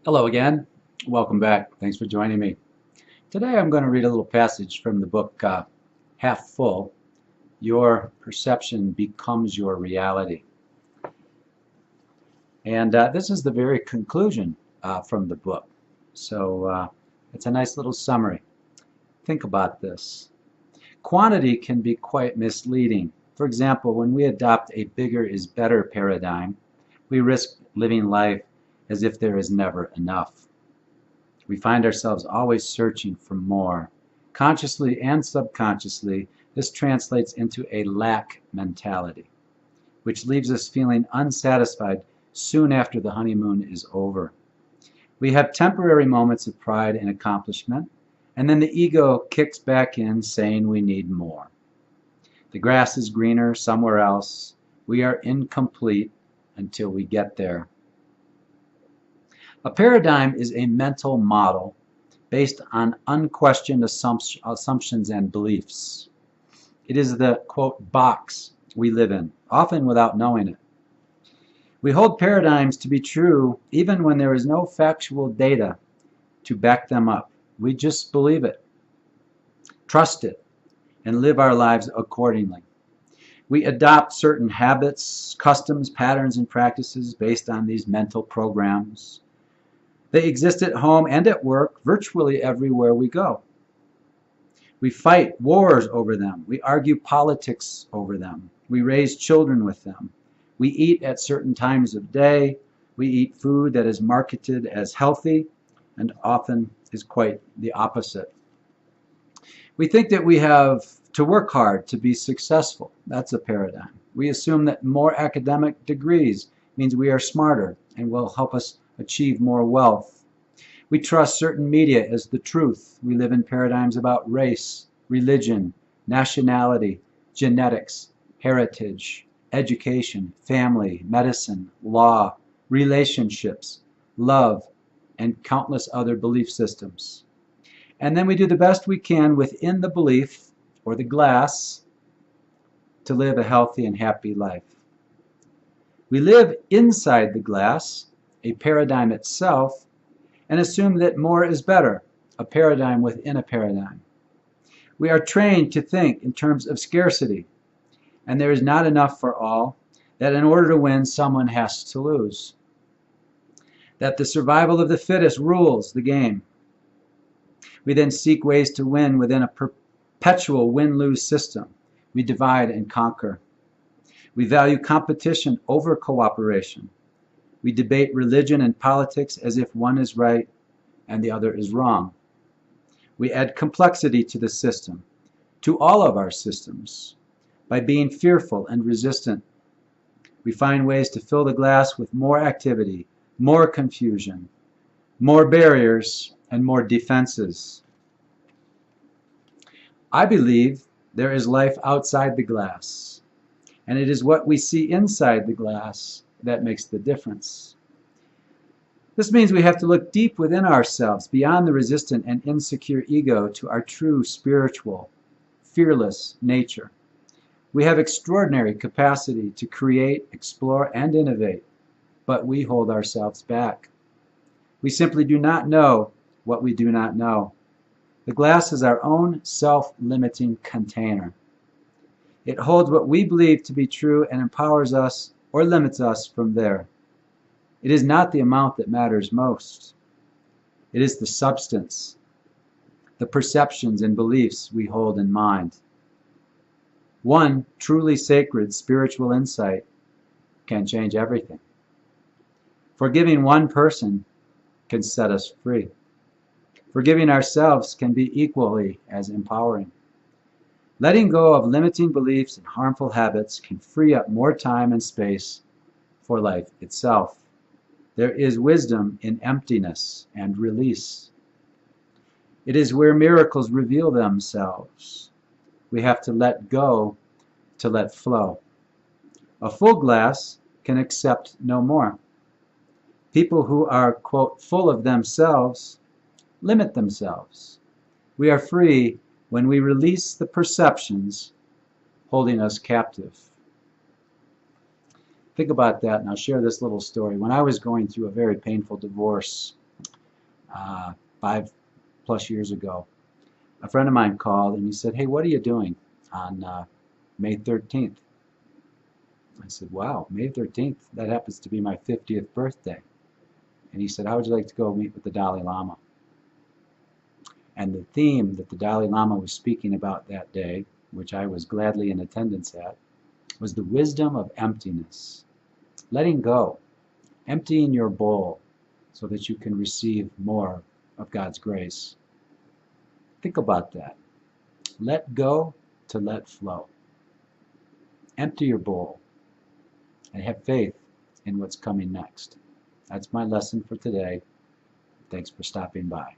Hello again. Welcome back. Thanks for joining me. Today I'm going to read a little passage from the book Half Full, Your Perception Becomes Your Reality. And this is the very conclusion from the book. So it's a nice little summary. Think about this. Quantity can be quite misleading. For example, when we adopt a bigger is better paradigm, we risk living life as if there is never enough. We find ourselves always searching for more. Consciously and subconsciously, this translates into a lack mentality, which leaves us feeling unsatisfied soon after the honeymoon is over. We have temporary moments of pride and accomplishment, and then the ego kicks back in saying we need more. The grass is greener somewhere else. We are incomplete until we get there. A paradigm is a mental model based on unquestioned assumptions and beliefs. It is the, quote, box we live in, often without knowing it. We hold paradigms to be true even when there is no factual data to back them up. We just believe it, trust it, and live our lives accordingly. We adopt certain habits, customs, patterns, and practices based on these mental programs. They exist at home and at work, virtually everywhere we go. We fight wars over them. We argue politics over them. We raise children with them. We eat at certain times of day. We eat food that is marketed as healthy and often is quite the opposite. We think that we have to work hard to be successful. That's a paradigm. We assume that more academic degrees means we are smarter and will help us achieve more wealth. We trust certain media as the truth. We live in paradigms about race, religion, nationality, genetics, heritage, education, family, medicine, law, relationships, love, and countless other belief systems. And then we do the best we can within the belief or the glass to live a healthy and happy life. We live inside the glass, a paradigm itself, and assume that more is better, a paradigm within a paradigm. We are trained to think in terms of scarcity, and there is not enough for all, that in order to win, someone has to lose. That the survival of the fittest rules the game. We then seek ways to win within a perpetual win-lose system. We divide and conquer. We value competition over cooperation. We debate religion and politics as if one is right and the other is wrong. We add complexity to the system, to all of our systems, by being fearful and resistant. We find ways to fill the glass with more activity, more confusion, more barriers, and more defenses. I believe there is life outside the glass, and it is what we see inside the glass that makes the difference. This means we have to look deep within ourselves, beyond the resistant and insecure ego, to our true spiritual, fearless nature. We have extraordinary capacity to create, explore, and innovate, but we hold ourselves back. We simply do not know what we do not know. The glass is our own self-limiting container. It holds what we believe to be true and empowers us or limits us from there. It is not the amount that matters most. It is the substance, the perceptions and beliefs we hold in mind. One truly sacred spiritual insight can change everything. Forgiving one person can set us free. Forgiving ourselves can be equally as empowering. Letting go of limiting beliefs and harmful habits can free up more time and space for life itself. There is wisdom in emptiness and release. It is where miracles reveal themselves. We have to let go to let flow. A full glass can accept no more. People who are, quote, full of themselves limit themselves. We are free when we release the perceptions holding us captive. Think about that, and I'll share this little story. When I was going through a very painful divorce, 5+ years ago. A friend of mine called and he said, "Hey, what are you doing on May 13th?" I said, "Wow, May 13th, that happens to be my 50th birthday." And he said, "How would you like to go meet with the Dalai Lama?" And the theme that the Dalai Lama was speaking about that day, which I was gladly in attendance at, was the wisdom of emptiness. Letting go, emptying your bowl so that you can receive more of God's grace. Think about that. Let go to let flow. Empty your bowl and have faith in what's coming next. That's my lesson for today. Thanks for stopping by.